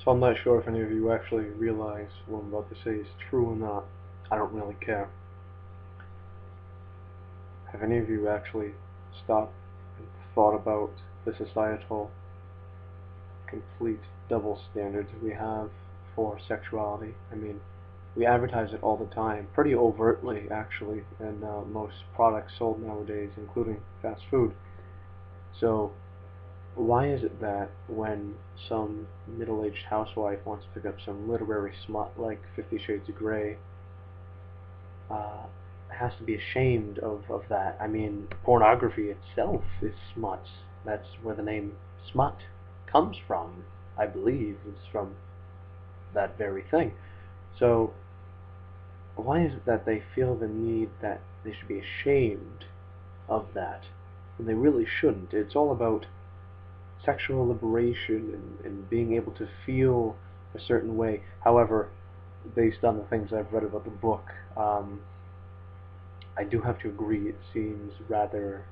So I'm not sure if any of you actually realize what I'm about to say is true or not. I don't really care. Have any of you actually stopped and thought about the societal complete double standards we have for sexuality? I mean, we advertise it all the time, pretty overtly actually, in most products sold nowadays, including fast food. So why is it that when some middle-aged housewife wants to pick up some literary smut like 50 Shades of Grey, has to be ashamed of that? I mean, pornography itself is smut. That's where the name smut comes from. I believe it's from that very thing. So why is it that they feel the need that they should be ashamed of that when they really shouldn't? It's all about sexual liberation and being able to feel a certain way. However, based on the things I've read about the book, I do have to agree it seems rather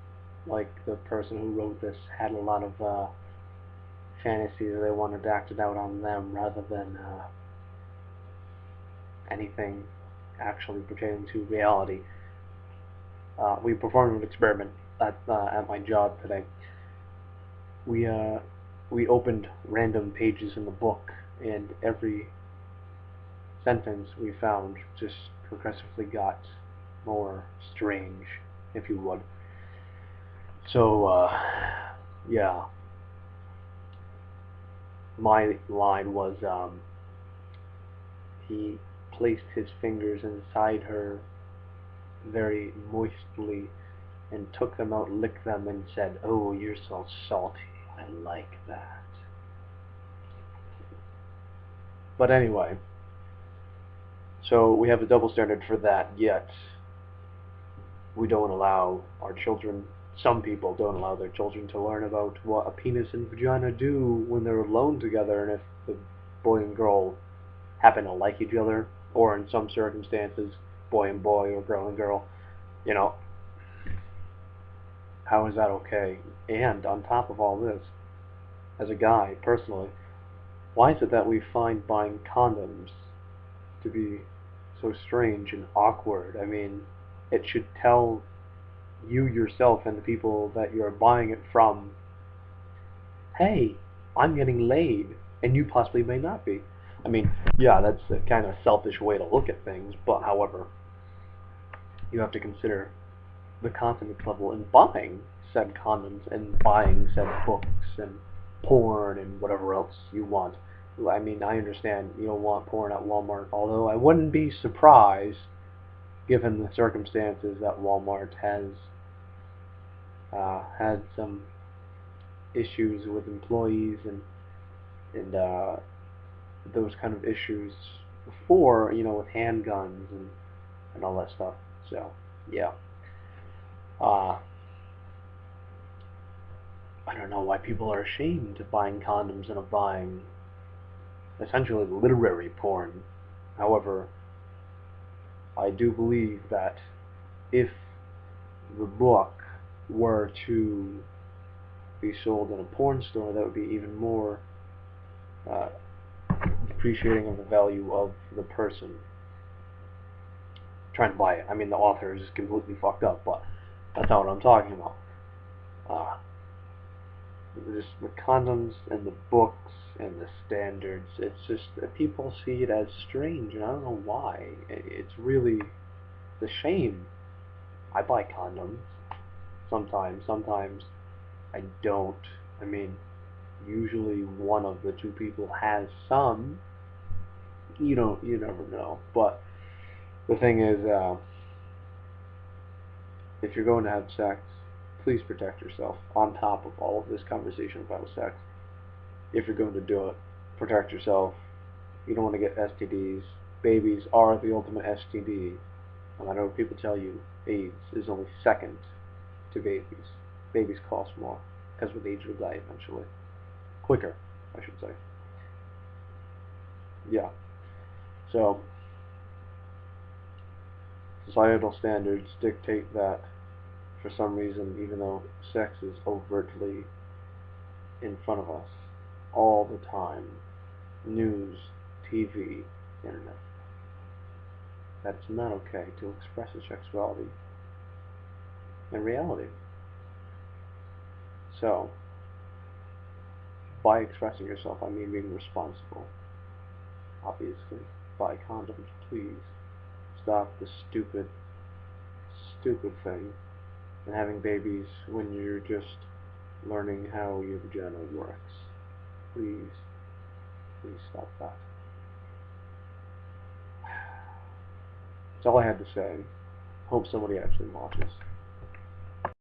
like the person who wrote this had a lot of fantasies they wanted acted out on them rather than anything actually pertaining to reality. We performed an experiment at my job today. We uh, we opened random pages in the book, and every sentence we found just progressively got more strange, if you would. So, yeah, my line was, he placed his fingers inside her very moistly and took them out, licked them, and said, "Oh, you're so salty. I like that." But anyway, so we have a double standard for that, yet we don't allow our children, some people don't allow their children to learn about what a penis and vagina do when they're alone together, and if the boy and girl happen to like each other, or in some circumstances, boy and boy or girl and girl, you know, how is that okay? And on top of all this, as a guy, personally, why is it that we find buying condoms to be so strange and awkward? I mean, it should tell you yourself and the people that you're buying it from, hey, I'm getting laid, and you possibly may not be. I mean, yeah, that's a kind of selfish way to look at things, but however, you have to consider the confidence level in buying said condoms and buying said books and porn and whatever else you want. I mean, I understand you don't want porn at Walmart, although I wouldn't be surprised given the circumstances that Walmart has had some issues with employees and those kind of issues before, with handguns and all that stuff. So, yeah. Uh, I don't know why people are ashamed of buying condoms and of buying essentially literary porn. However, I do believe that if the book were to be sold in a porn store, that would be even more uh, appreciating of the value of the person trying to buy it. I mean, the author is completely fucked up, but that's not what I'm talking about. Uh, just the condoms and the books and the standards, it's just people see it as strange, and I don't know why. It's really the shame. I buy condoms sometimes. Sometimes I don't. I mean, usually one of the two people has some. You never know. But the thing is, if you're going to have sex, please protect yourself. On top of all of this conversation about sex, if you're going to do it, protect yourself. You don't want to get STDs. Babies are the ultimate STD. And I know people tell you AIDS is only second to babies. Babies cost more because with age will die eventually. Quicker, I should say. Yeah. So, societal standards dictate that for some reason, even though sex is overtly in front of us all the time, news, TV, internet, that it's not okay to express your sexuality in reality. So, by expressing yourself, I mean being responsible. Obviously, buy condoms, please. Stop the stupid, stupid thing and having babies when you're just learning how your vagina works. Please, please stop that. That's all I had to say. Hope somebody actually watches.